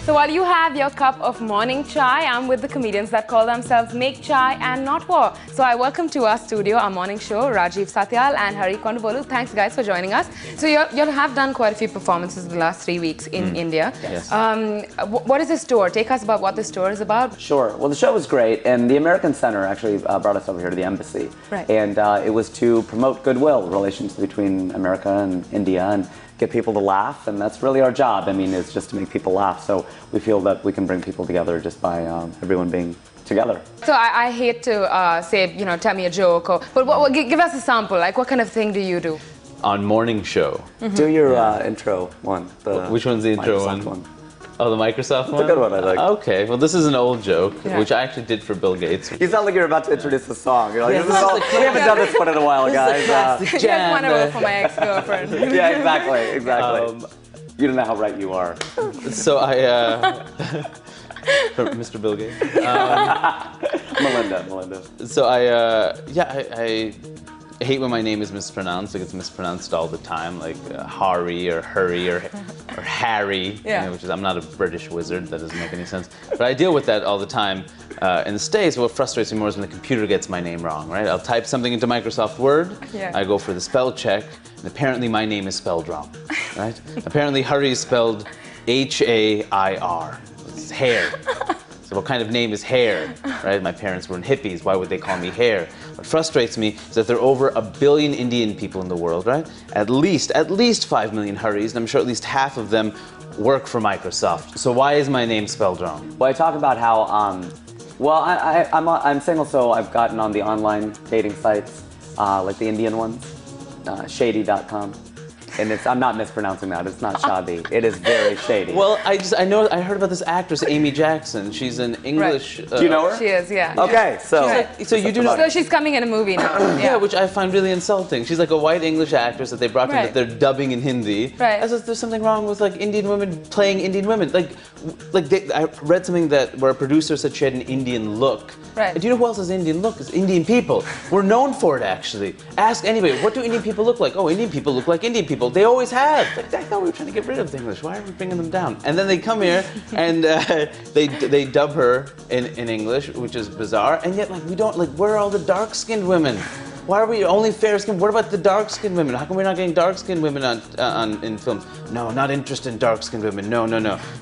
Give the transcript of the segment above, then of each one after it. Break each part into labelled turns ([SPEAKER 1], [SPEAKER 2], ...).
[SPEAKER 1] So while you have your cup of morning chai, I'm with the comedians that call themselves Make Chai and Not War. So I welcome to our studio, our morning show, Rajiv, Satyal and Kondabolu. Thanks guys for joining us. So you have done quite a few performances in the last 3 weeks in India.
[SPEAKER 2] Yes.
[SPEAKER 1] What is this tour? Take us about what this tour is about.
[SPEAKER 2] Sure. Well, the show was great, and the American Center actually brought us over here to the embassy.
[SPEAKER 1] Right.
[SPEAKER 2] And it was to promote goodwill, relations between America and India, and get people to laugh, and that's really our job. I mean, it's just to make people laugh. So we feel that we can bring people together just by everyone being together.
[SPEAKER 1] So I hate to say, you know, tell me a joke, but give us a sample. Like, what kind of thing do you do?
[SPEAKER 3] On morning show.
[SPEAKER 2] Do your intro one.
[SPEAKER 3] Which one's the intro one? Oh, the Microsoft one?
[SPEAKER 2] It's a good one, I think.
[SPEAKER 3] Okay, well, this is an old joke, which I actually did for Bill Gates.
[SPEAKER 2] You sound like you're about to introduce the song. You're like, we haven't done this one in a while, guys.
[SPEAKER 1] Just want to roll for my ex-girlfriend.
[SPEAKER 2] Yeah, exactly. You don't know how right you are.
[SPEAKER 3] So for Mr. Bill Gates.
[SPEAKER 2] Melinda.
[SPEAKER 3] So I hate when my name is mispronounced. Like, it's mispronounced all the time, like Hari or Hurry or Harry, you know, which is, I'm not a British wizard, that doesn't make any sense. But I deal with that all the time in the States. What frustrates me more is when the computer gets my name wrong, right? I'll type something into Microsoft Word, I go for the spell check, and apparently my name is spelled wrong, right? Apparently Hari is spelled H-A-I-R. It's hair. So what kind of name is Hare, right? My parents weren't hippies. Why would they call me Hare? What frustrates me is that there are over 1 billion Indian people in the world, right? At least 5 million Haris, and I'm sure at least half of them work for Microsoft. So why is my name spelled wrong?
[SPEAKER 2] Well, I talk about how, I'm single, so I've gotten on the online dating sites, like the Indian ones, shady.com. And I'm not mispronouncing that. It's not shadi. It is very shady.
[SPEAKER 3] Well, I heard about this actress, Amy Jackson. She's an English.
[SPEAKER 2] Do you know her?
[SPEAKER 1] She is, yeah.
[SPEAKER 2] Okay, so.
[SPEAKER 3] So you do know.
[SPEAKER 1] So she's coming in a movie now.
[SPEAKER 3] Yeah, which I find really insulting. She's like a white English actress that they brought in that they're dubbing in Hindi.
[SPEAKER 1] Right.
[SPEAKER 3] As if there's something wrong with like Indian women playing Indian women. I read something where a producer said she had an Indian look.
[SPEAKER 1] Right.
[SPEAKER 3] Do you know who else has Indian look? It's Indian people. We're known for it, actually. Ask anybody, what do Indian people look like? Oh, Indian people look like Indian people. They always have. Like, I thought we were trying to get rid of the English. Why are we bringing them down? And then they come here and they dub her in English, which is bizarre. And yet, like, we don't, like, where are all the dark-skinned women? Why are we only fair-skinned? What about the dark-skinned women? How come we're not getting dark-skinned women in films? No, not interested in dark-skinned women. No.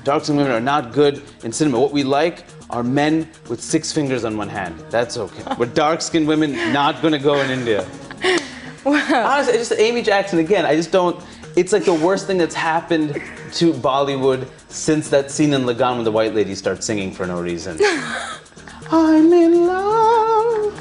[SPEAKER 3] Dark-skinned women are not good in cinema. What we like are men with 6 fingers on one hand. That's okay. But dark-skinned women, not gonna go in India. Wow. Honestly, just Amy Jackson, again, I just don't... It's like the worst thing that's happened to Bollywood since that scene in Lagan when the white lady starts singing for no reason. I'm in love.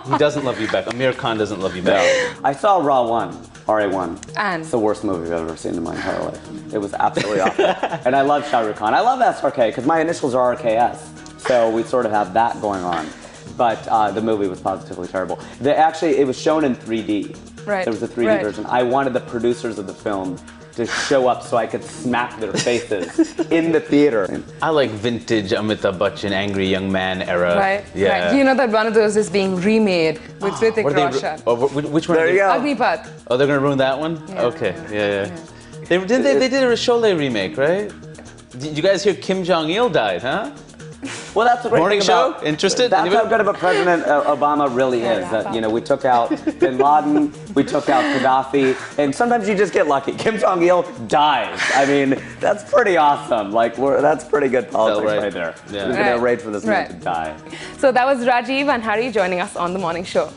[SPEAKER 3] He doesn't love you back. Amir Khan doesn't love you back.
[SPEAKER 2] No. I saw Raw 1, RA1.
[SPEAKER 1] And?
[SPEAKER 2] It's the worst movie I've ever seen in my entire life. It was absolutely awful. And I love Shah Rukh Khan. I love SRK because my initials are RKS. So we sort of have that going on. But the movie was positively terrible. Actually, it was shown in 3D.
[SPEAKER 1] Right.
[SPEAKER 2] There was a 3D version. I wanted the producers of the film to show up so I could smack their faces in the theater.
[SPEAKER 3] I like vintage Amitabh Bachchan, angry young man era.
[SPEAKER 1] Right.
[SPEAKER 3] Yeah.
[SPEAKER 1] Right. You know that one of those is being remade with Hrithik Roshan.
[SPEAKER 3] Which one?
[SPEAKER 2] There you go.
[SPEAKER 1] Agnipath.
[SPEAKER 3] Oh, they're gonna ruin that one?
[SPEAKER 1] Yeah.
[SPEAKER 3] Okay. Yeah. They did a Sholay remake, right? Did you guys hear Kim Jong-il died, huh?
[SPEAKER 2] Well, that's the great
[SPEAKER 3] Morning
[SPEAKER 2] thing
[SPEAKER 3] show?
[SPEAKER 2] about,
[SPEAKER 3] Interested?
[SPEAKER 2] That's
[SPEAKER 3] Anybody?
[SPEAKER 2] how good of a president Obama really is. That, you know, we took out Bin Laden, we took out Gaddafi, and sometimes you just get lucky. Kim Jong-il dies. I mean, that's pretty awesome. Like, that's pretty good politics right there.
[SPEAKER 3] Yeah.
[SPEAKER 2] We're gonna wait for this man to die.
[SPEAKER 1] So that was Rajiv and Hari joining us on the morning show.